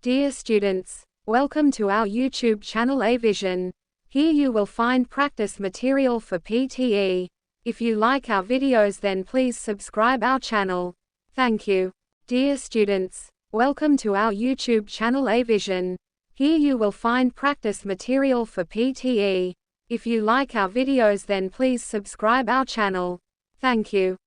Dear students, welcome to our YouTube channel A Vision. Here you will find practice material for PTE. If you like our videos, then please subscribe our channel. Thank you. Dear students, welcome to our YouTube channel A Vision. Here you will find practice material for PTE. If you like our videos, then please subscribe our channel. Thank you.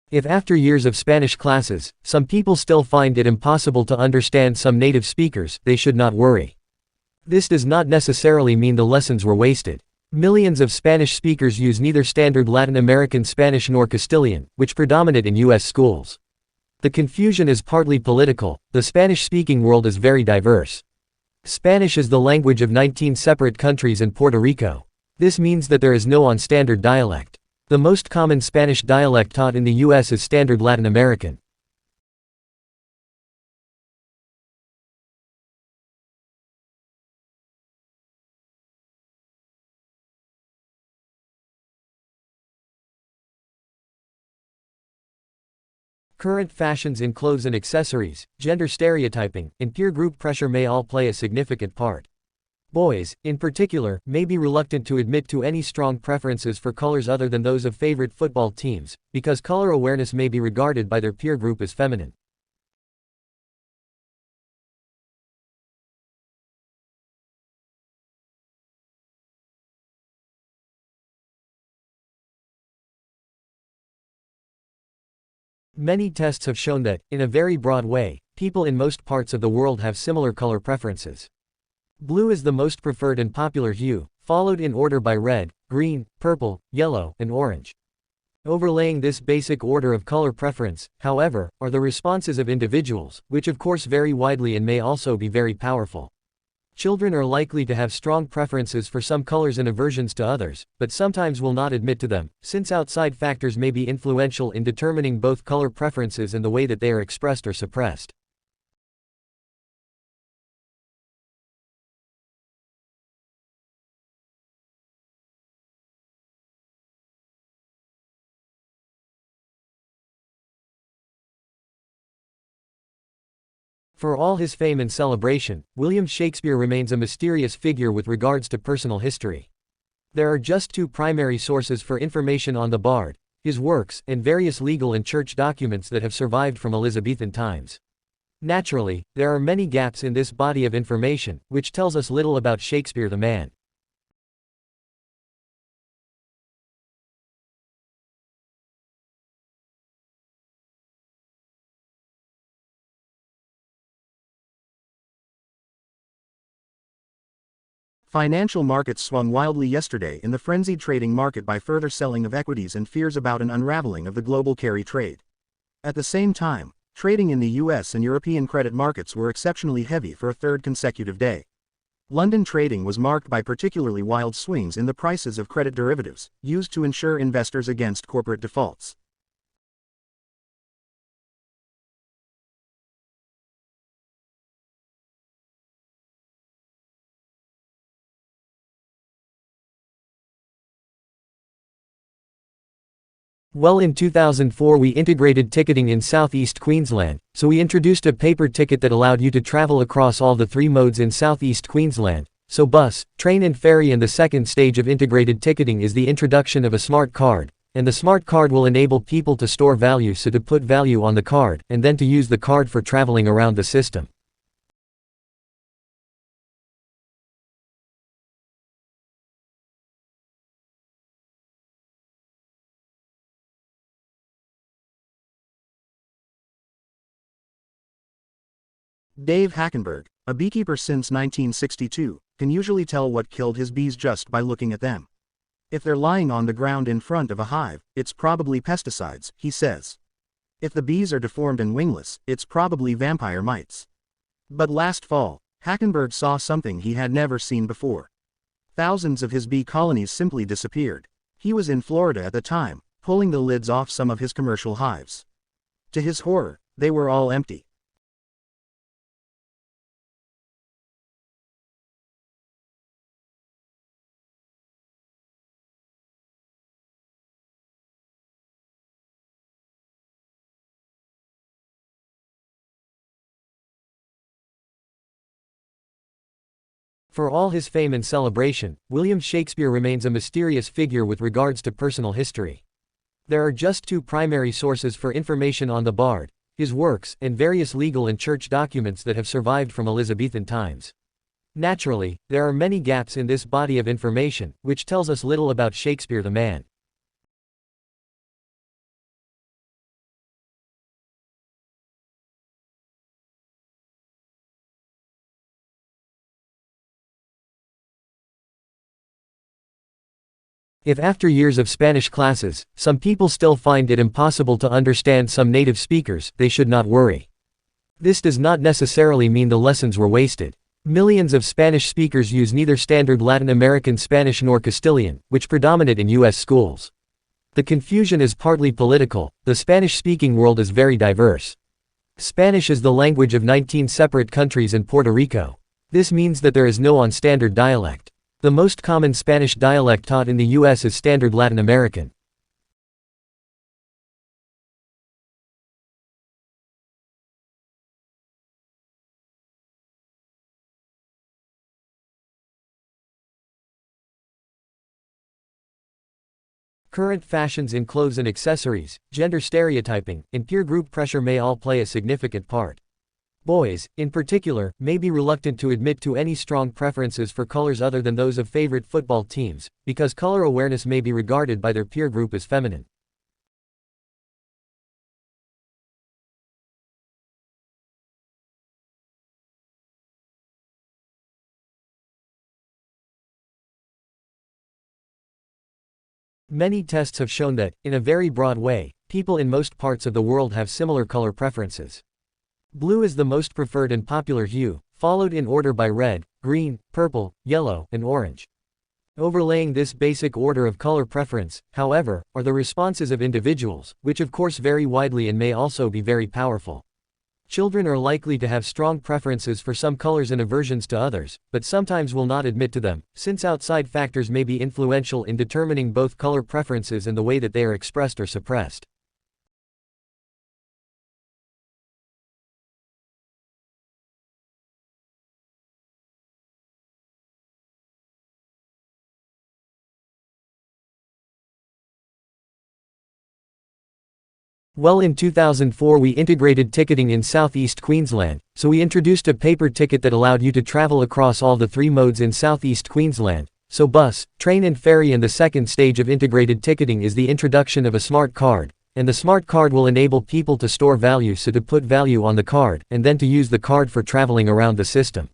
If after years of Spanish classes, some people still find it impossible to understand some native speakers, they should not worry. This does not necessarily mean the lessons were wasted. Millions of Spanish speakers use neither standard Latin American Spanish nor Castilian, which predominate in U.S. schools. The confusion is partly political. The Spanish-speaking world is very diverse. Spanish is the language of 19 separate countries and Puerto Rico. This means that there is no on-standard dialect. The most common Spanish dialect taught in the U.S. is Standard Latin American. Current fashions in clothes and accessories, gender stereotyping, and peer group pressure may all play a significant part. Boys, in particular, may be reluctant to admit to any strong preferences for colors other than those of favorite football teams, because color awareness may be regarded by their peer group as feminine. Many tests have shown that, in a very broad way, people in most parts of the world have similar color preferences. Blue is the most preferred and popular hue, followed in order by red, green, purple, yellow, and orange. Overlaying this basic order of color preference, however, are the responses of individuals, which of course vary widely and may also be very powerful. Children are likely to have strong preferences for some colors and aversions to others, but sometimes will not admit to them, since outside factors may be influential in determining both color preferences and the way that they are expressed or suppressed. For all his fame and celebration, William Shakespeare remains a mysterious figure with regards to personal history. There are just two primary sources for information on the bard: his works and various legal and church documents that have survived from Elizabethan times. Naturally, there are many gaps in this body of information, which tells us little about Shakespeare the man. Financial markets swung wildly yesterday in the frenzied trading market by further selling of equities and fears about an unraveling of the global carry trade. At the same time, trading in the US and European credit markets were exceptionally heavy for a third consecutive day. London trading was marked by particularly wild swings in the prices of credit derivatives, used to insure investors against corporate defaults. Well, in 2004 we integrated ticketing in Southeast Queensland, so we introduced a paper ticket that allowed you to travel across all the three modes in Southeast Queensland, so bus, train and ferry, and the second stage of integrated ticketing is the introduction of a smart card, and the smart card will enable people to store value, so to put value on the card, and then to use the card for traveling around the system. Dave Hackenberg, a beekeeper since 1962, can usually tell what killed his bees just by looking at them. If they're lying on the ground in front of a hive, it's probably pesticides, he says. If the bees are deformed and wingless, it's probably vampire mites. But last fall, Hackenberg saw something he had never seen before. Thousands of his bee colonies simply disappeared. He was in Florida at the time, pulling the lids off some of his commercial hives. To his horror, they were all empty. For all his fame and celebration, William Shakespeare remains a mysterious figure with regards to personal history. There are just two primary sources for information on the bard: his works, and various legal and church documents that have survived from Elizabethan times. Naturally, there are many gaps in this body of information, which tells us little about Shakespeare the man. If after years of Spanish classes, some people still find it impossible to understand some native speakers, they should not worry. This does not necessarily mean the lessons were wasted. Millions of Spanish speakers use neither standard Latin American Spanish nor Castilian, which predominate in U.S. schools. The confusion is partly political. The Spanish-speaking world is very diverse. Spanish is the language of 19 separate countries and Puerto Rico. This means that there is no on-standard dialect. The most common Spanish dialect taught in the U.S. is Standard Latin American. Current fashions in clothes and accessories, gender stereotyping, and peer group pressure may all play a significant part. Boys, in particular, may be reluctant to admit to any strong preferences for colors other than those of favorite football teams, because color awareness may be regarded by their peer group as feminine. Many tests have shown that, in a very broad way, people in most parts of the world have similar color preferences. Blue is the most preferred and popular hue, followed in order by red, green, purple, yellow, and orange. Overlaying this basic order of color preference, however, are the responses of individuals, which of course vary widely and may also be very powerful. Children are likely to have strong preferences for some colors and aversions to others, but sometimes will not admit to them, since outside factors may be influential in determining both color preferences and the way that they are expressed or suppressed. Well, in 2004 we integrated ticketing in southeast Queensland, so we introduced a paper ticket that allowed you to travel across all the three modes in southeast Queensland, so bus, train and ferry, and the second stage of integrated ticketing is the introduction of a smart card, and the smart card will enable people to store value, so to put value on the card, and then to use the card for traveling around the system.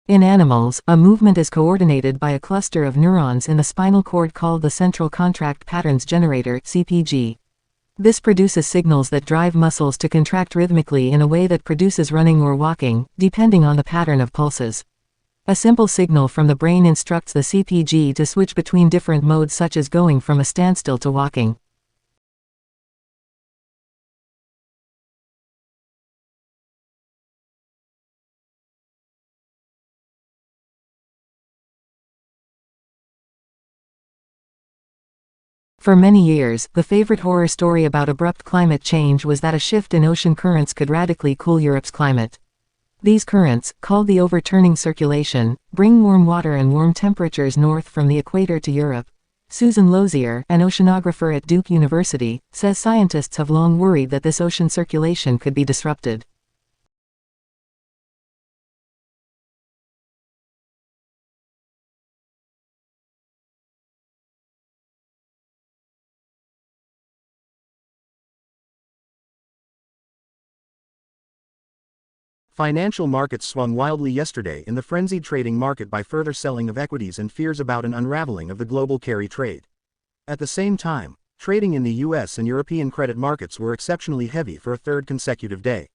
In animals, a movement is coordinated by a cluster of neurons in the spinal cord called the central contract patterns generator (CPG). This produces signals that drive muscles to contract rhythmically in a way that produces running or walking, depending on the pattern of pulses. A simple signal from the brain instructs the CPG to switch between different modes, such as going from a standstill to walking. For many years, the favorite horror story about abrupt climate change was that a shift in ocean currents could radically cool Europe's climate. These currents, called the overturning circulation, bring warm water and warm temperatures north from the equator to Europe. Susan Lozier, an oceanographer at Duke University, says scientists have long worried that this ocean circulation could be disrupted. Financial markets swung wildly yesterday in the frenzied trading market by further selling of equities and fears about an unraveling of the global carry trade. At the same time, trading in the US and European credit markets were exceptionally heavy for a third consecutive day.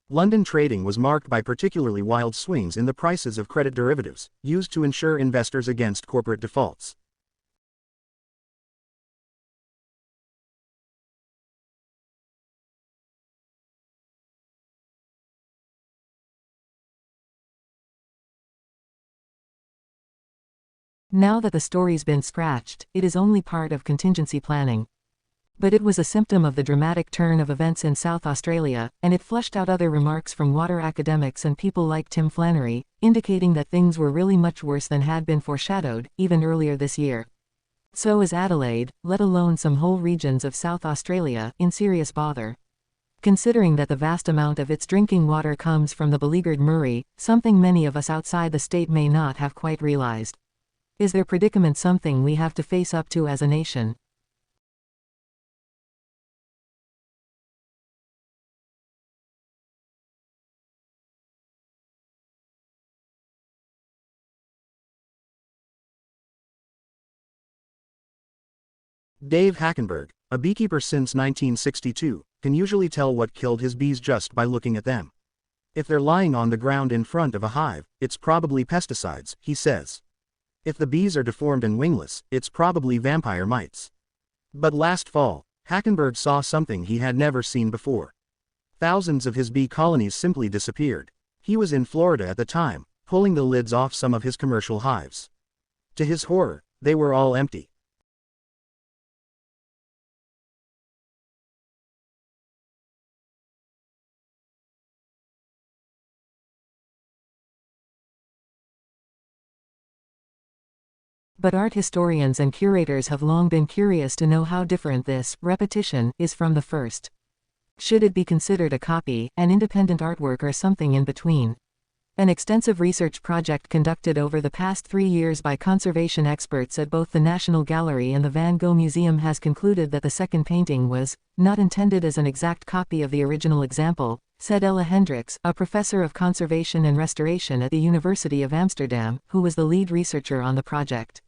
London trading was marked by particularly wild swings in the prices of credit derivatives, used to insure investors against corporate defaults. Now that the story's been scratched, it is only part of contingency planning. But it was a symptom of the dramatic turn of events in South Australia, and it flushed out other remarks from water academics and people like Tim Flannery, indicating that things were really much worse than had been foreshadowed, even earlier this year. So is Adelaide, let alone some whole regions of South Australia, in serious bother. Considering that the vast amount of its drinking water comes from the beleaguered Murray, something many of us outside the state may not have quite realized. Is their predicament something we have to face up to as a nation? Dave Hackenberg, a beekeeper since 1962, can usually tell what killed his bees just by looking at them. If they're lying on the ground in front of a hive, it's probably pesticides, he says. If the bees are deformed and wingless, it's probably vampire mites. But last fall, Hackenberg saw something he had never seen before. Thousands of his bee colonies simply disappeared. He was in Florida at the time, pulling the lids off some of his commercial hives. To his horror, they were all empty. But art historians and curators have long been curious to know how different this repetition is from the first. Should it be considered a copy, an independent artwork, or something in between? An extensive research project conducted over the past 3 years by conservation experts at both the National Gallery and the Van Gogh Museum has concluded that the second painting was not intended as an exact copy of the original example, said Ella Hendricks, a professor of conservation and restoration at the University of Amsterdam, who was the lead researcher on the project.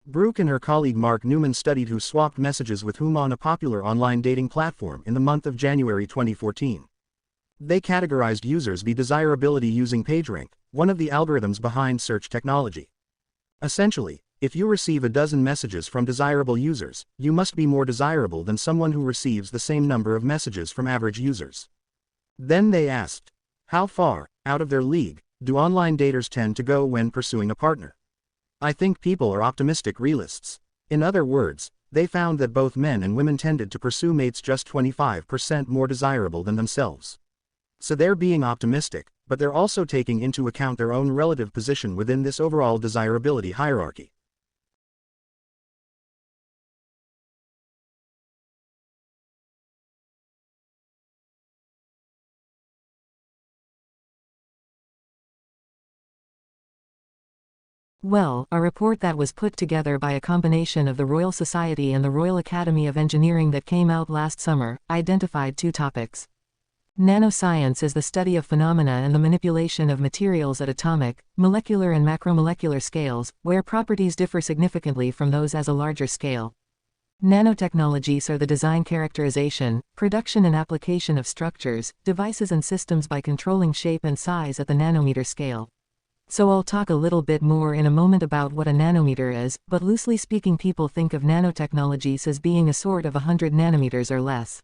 Brooke and her colleague Mark Newman studied who swapped messages with whom on a popular online dating platform in the month of January 2014. They categorized users by desirability using PageRank, one of the algorithms behind search technology. Essentially, if you receive a dozen messages from desirable users, you must be more desirable than someone who receives the same number of messages from average users. Then they asked, how far, out of their league, do online daters tend to go when pursuing a partner? I think people are optimistic realists. In other words, they found that both men and women tended to pursue mates just 25% more desirable than themselves. So they're being optimistic, but they're also taking into account their own relative position within this overall desirability hierarchy. Well, a report that was put together by a combination of the Royal Society and the Royal Academy of Engineering that came out last summer, identified 2 topics. Nanoscience is the study of phenomena and the manipulation of materials at atomic, molecular and macromolecular scales, where properties differ significantly from those at a larger scale. Nanotechnologies are the design, characterization, production and application of structures, devices and systems by controlling shape and size at the nanometer scale. So I'll talk a little bit more in a moment about what a nanometer is, but loosely speaking, people think of nanotechnologies as being a sort of 100 nanometers or less.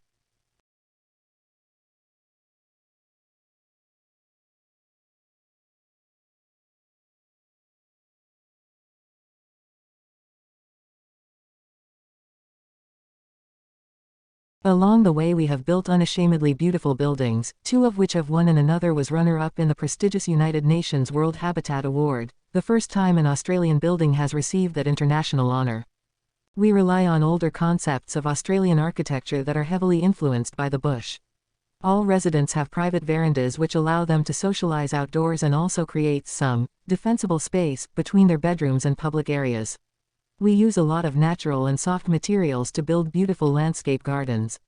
Along the way we have built unashamedly beautiful buildings, 2 of which have won and another was runner-up in the prestigious United Nations World Habitat Award, the first time an Australian building has received that international honor. We rely on older concepts of Australian architecture that are heavily influenced by the bush. All residents have private verandas which allow them to socialize outdoors and also create some defensible space between their bedrooms and public areas. We use a lot of natural and soft materials to build beautiful landscape gardens.